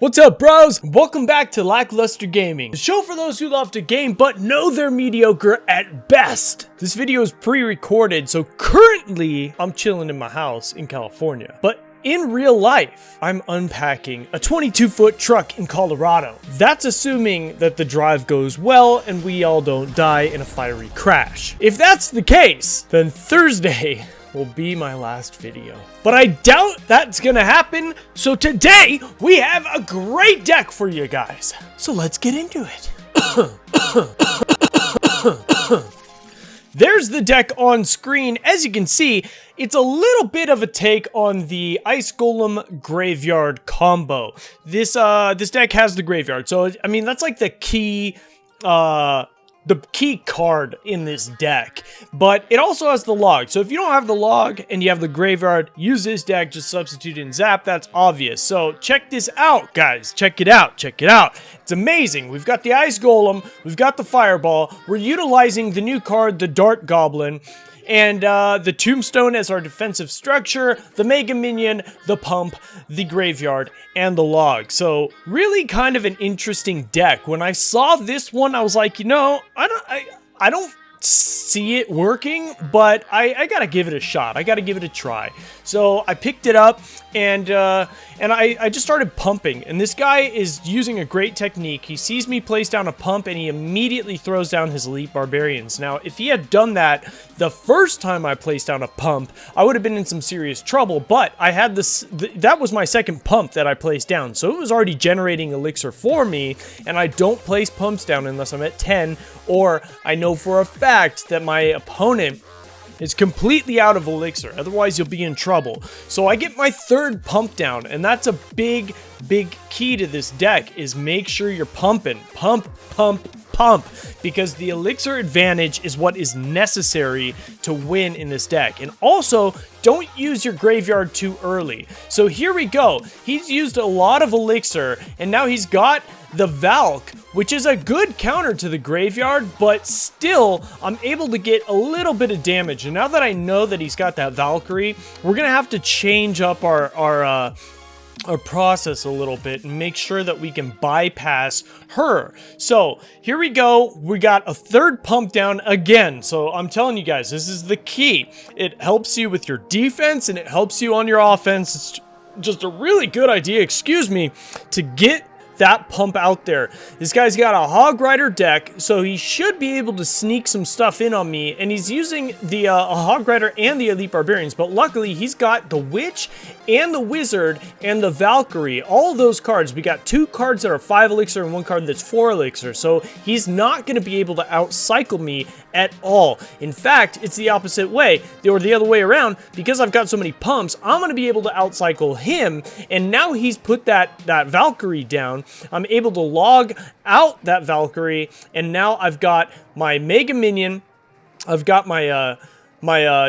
What's up, bros? Welcome back to LackLuster Gaming, the show for those who love to game but know they're mediocre at best. This video is pre-recorded, so currently I'm chilling in my house in California. But in real life, I'm unpacking a 22-foot truck in Colorado. That's assuming that the drive goes well and we all don't die in a fiery crash. If that's the case, then Thursday will be my last video. But I doubt that's gonna happen, so today we have a great deck for you guys. So let's get into it. There's the deck on screen. As you can see, it's a little bit of a take on the Ice Golem Graveyard combo. This deck has the Graveyard, so I mean that's like the key card in this deck, but it also has the log. So if you don't have the log and you have the Graveyard, use this deck, just substitute in Zap. That's obvious. So check this out, guys. Check it out. Check it out. It's amazing. We've got the Ice Golem. We've got the Fireball. We're utilizing the new card, the Dart Goblin, and the Tombstone as our defensive structure, the Mega Minion, the Pump, the Graveyard, and the Log. So really kind of an interesting deck. When I saw this one, I was like, you know, I don't see it working, but I gotta give it a shot. I gotta give it a try. So I picked it up and I just started pumping, and this guy is using a great technique. He sees me place down a pump and he immediately throws down his elite barbarians. Now if he had done that the first time I placed down a pump, I would have been in some serious trouble, but I had this, that was my second pump that I placed down, so it was already generating elixir for me, and I don't place pumps down unless I'm at 10, or I know for a fact that my opponent is completely out of elixir, otherwise you'll be in trouble. So I get my third pump down, and that's a big key to this deck, is make sure you're pumping. Pump, because the elixir advantage is what is necessary to win in this deck. And also, don't use your Graveyard too early. So here we go. He's used a lot of elixir, and now he's got the Valk, which is a good counter to the Graveyard, but still, I'm able to get a little bit of damage. And now that I know that he's got that Valkyrie, we're gonna have to change up our process a little bit and make sure that we can bypass her. So here we go. We got a third pump down again. So I'm telling you guys, this is the key. It helps you with your defense and it helps you on your offense. It's just a really good idea, excuse me, to get that pump out there. This guy's got a Hog Rider deck, so he should be able to sneak some stuff in on me, and he's using the Hog Rider and the Elite Barbarians, but luckily he's got the Witch and the Wizard and the Valkyrie. All of those cards, we got 2 cards that are 5 elixir and 1 card that's 4 elixir, so he's not going to be able to outcycle me at all. In fact, it's the opposite way, or the other way around. Because I've got so many pumps, I'm going to be able to outcycle him, and now he's put that Valkyrie down. I'm able to log out that Valkyrie, and now I've got my Mega Minion, I've got my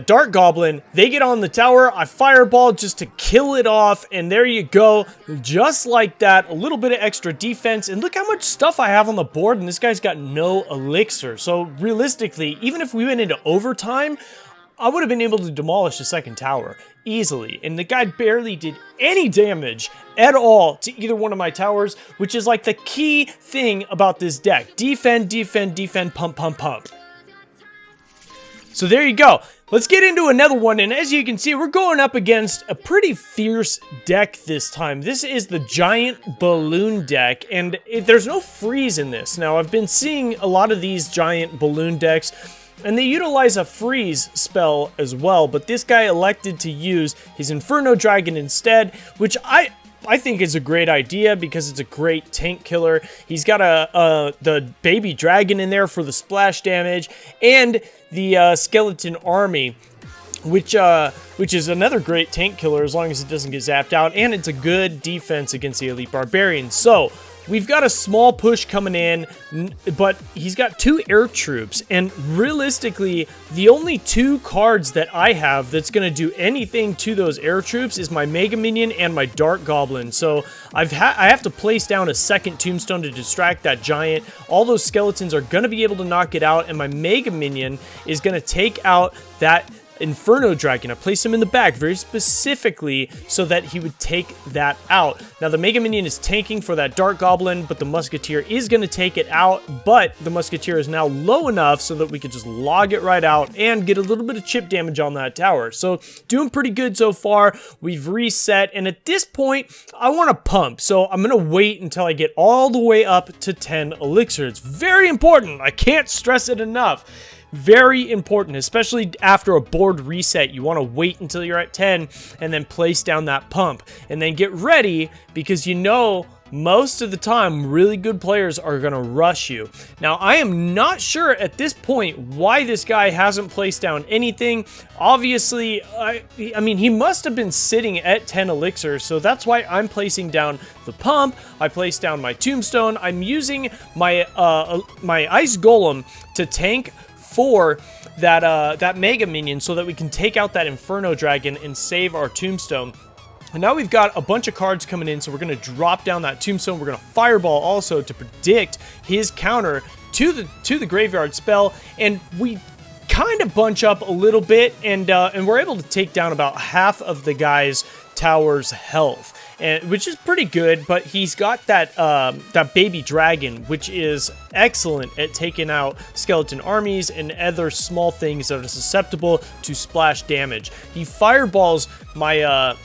Dart Goblin. They get on the tower, I fireball just to kill it off, and there you go. Just like that, a little bit of extra defense, and look how much stuff I have on the board, and this guy's got no elixir. So realistically, even if we went into overtime, I would have been able to demolish the second tower easily, and the guy barely did any damage at all to either one of my towers, which is like the key thing about this deck. Defend, defend, defend, pump, pump, pump. So there you go. Let's get into another one, and as you can see, we're going up against a pretty fierce deck this time. This is the Giant Balloon deck, and there's no freeze in this. Now, I've been seeing a lot of these Giant Balloon decks, and they utilize a freeze spell as well, but this guy elected to use his Inferno Dragon instead, which I think is a great idea because it's a great tank killer. He's got the baby dragon in there for the splash damage, and the skeleton army, which is another great tank killer as long as it doesn't get zapped out, and it's a good defense against the Elite Barbarians. So we've got a small push coming in, but he's got 2 air troops, and realistically, the only 2 cards that I have that's going to do anything to those air troops is my Mega Minion and my Dart Goblin. So I have to place down a second Tombstone to distract that giant. All those skeletons are going to be able to knock it out, and my Mega Minion is going to take out that Inferno Dragon. I placed him in the back very specifically so that he would take that out. Now the Mega Minion is tanking for that Dart Goblin, but the Musketeer is going to take it out, but the Musketeer is now low enough so that we could just log it right out and get a little bit of chip damage on that tower. So doing pretty good so far. We've reset, and at this point I want to pump, so I'm going to wait until I get all the way up to 10 elixir. It's very important. I can't stress it enough. Very important, especially after a board reset. You want to wait until you're at 10 and then place down that pump and then get ready, because you know most of the time really good players are going to rush you. Now I am not sure at this point why this guy hasn't placed down anything. Obviously, I mean, he must have been sitting at 10 elixir, so that's why I'm placing down the pump. I placed down my tombstone. I'm using my my ice golem to tank for that Mega Minion so that we can take out that Inferno Dragon and save our tombstone. And now we've got a bunch of cards coming in, so we're going to drop down that tombstone. We're going to fireball also to predict his counter to the graveyard spell, and we kind of bunch up a little bit, and we're able to take down about half of the guy's tower's health. And, which is pretty good, but he's got that that baby dragon, which is excellent at taking out skeleton armies and other small things that are susceptible to splash damage. He fireballs my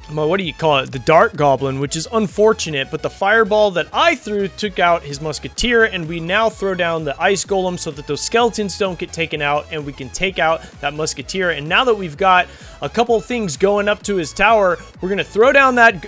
what do you call it? The Dart Goblin, which is unfortunate, but the fireball that I threw took out his Musketeer, and we now throw down the Ice Golem so that those skeletons don't get taken out, and we can take out that Musketeer. And now that we've got a couple things going up to his tower, we're going to throw down that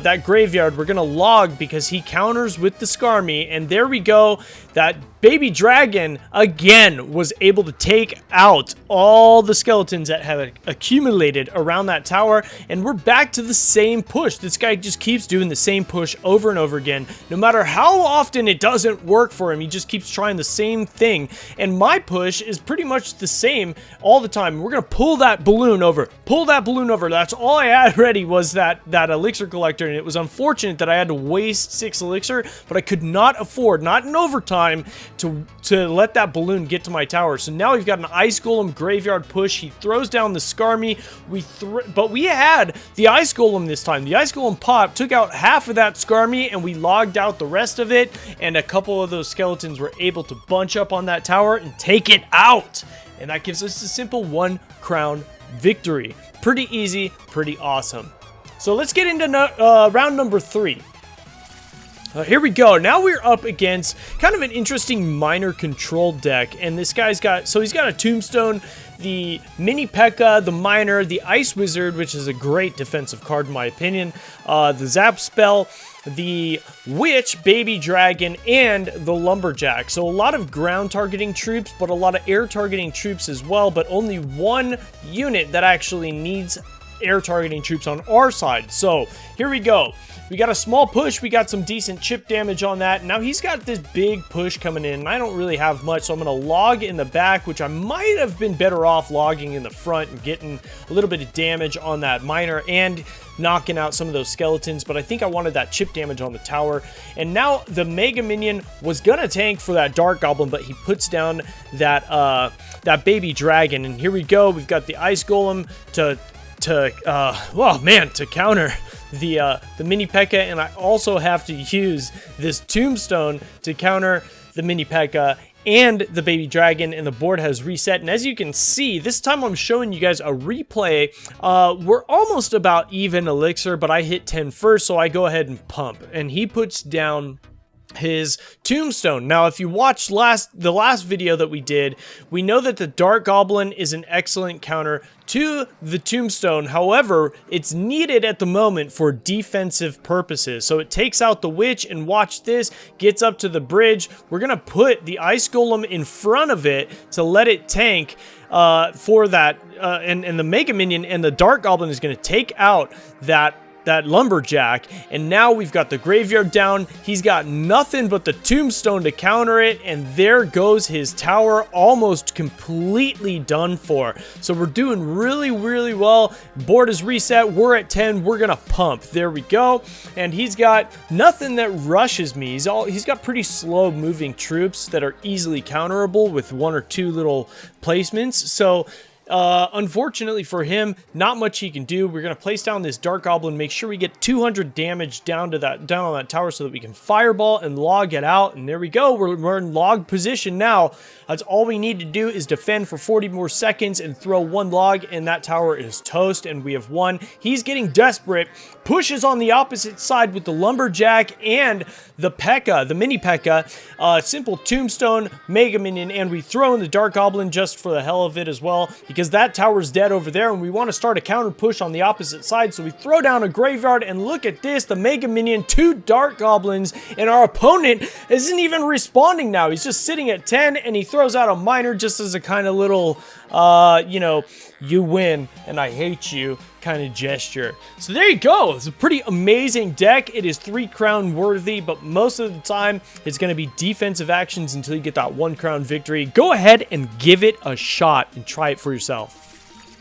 that graveyard. We're going to log because he counters with the Skarmy, and there we go. That baby dragon again was able to take out all the skeletons that have accumulated around that tower, and we're back to the same push. This guy just keeps doing the same push over and over again. No matter how often it doesn't work for him, he just keeps trying the same thing, and my push is pretty much the same all the time. We're gonna pull that balloon over. That's all I had ready was that elixir collector, and it was unfortunate that I had to waste 6 elixir, but I could not afford, not in overtime, to let that balloon get to my tower. So now we've got an Ice Golem graveyard push. He throws down the Skarmy, but we had the Ice Golem this time. The Ice Golem pop took out half of that Skarmy, and we logged out the rest of it, and a couple of those skeletons were able to bunch up on that tower and take it out, and that gives us a simple 1 crown victory. Pretty easy, pretty awesome. So let's get into round number 3. Here we go. Now we're up against kind of an interesting minor control deck, and this guy's got, so he's got a Tombstone, the Mini P.E.K.K.A, the Miner, the Ice Wizard, which is a great defensive card in my opinion, the Zap Spell, the Witch, Baby Dragon, and the Lumberjack. So a lot of ground targeting troops, but a lot of air targeting troops as well, but only one unit that actually needs air targeting troops on our side. So here we go. We got a small push. We got some decent chip damage on that. Now he's got this big push coming in, and I don't really have much, so I'm going to log in the back, which I might have been better off logging in the front and getting a little bit of damage on that miner and knocking out some of those skeletons, but I think I wanted that chip damage on the tower. And now the Mega Minion was going to tank for that Dart Goblin, but he puts down that that baby dragon, and here we go. We've got the Ice Golem to counter the Mini P.E.K.K.A, and I also have to use this Tombstone to counter the Mini P.E.K.K.A and the baby dragon, and the board has reset. And as you can see, this time I'm showing you guys a replay. We're almost about even elixir, but I hit 10 first, so I go ahead and pump, and he puts down his Tombstone. Now, if you watched the last video that we did, we know that the Dart Goblin is an excellent counter to the Tombstone. However, it's needed at the moment for defensive purposes. So it takes out the Witch, and watch this, gets up to the bridge. We're gonna put the Ice Golem in front of it to let it tank for that, and the Mega Minion and the Dart Goblin is gonna take out that Lumberjack, and now we've got the graveyard down. He's got nothing but the Tombstone to counter it, and there goes his tower, almost completely done for. So we're doing really, really well. Board is reset. We're at 10. We're gonna pump. There we go. And he's got nothing that rushes me. He's got pretty slow moving troops that are easily counterable with 1 or 2 little placements. So Unfortunately for him, not much he can do. We're going to place down this Dart Goblin, make sure we get 200 damage down on that tower so that we can fireball and log it out. And there we go. We're in log position now. That's all we need to do is defend for 40 more seconds and throw one log, and that tower is toast, and we have won. He's getting desperate, pushes on the opposite side with the Lumberjack and the P.E.K.K.A, the mini P.E.K.K.A, simple tombstone, Mega Minion, and we throw in the Dart Goblin just for the hell of it as well, because that tower's dead over there, and we want to start a counter push on the opposite side, so we throw down a Graveyard, and look at this, the Mega Minion, 2 Dart Goblins, and our opponent isn't even responding now. He's just sitting at 10, and he throws out a Miner just as a kind of little, you know, you win, and I hate you kind of gesture. So there you go. It's a pretty amazing deck. It is 3 crown worthy, but most of the time it's going to be defensive actions until you get that 1 crown victory. Go ahead and give it a shot and try it for yourself.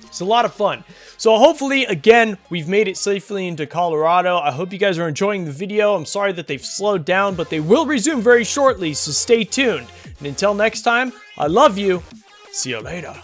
It's a lot of fun. So hopefully, again, we've made it safely into Colorado. I hope you guys are enjoying the video. I'm sorry that they've slowed down, but they will resume very shortly, so stay tuned. And until next time, I love you. See you later.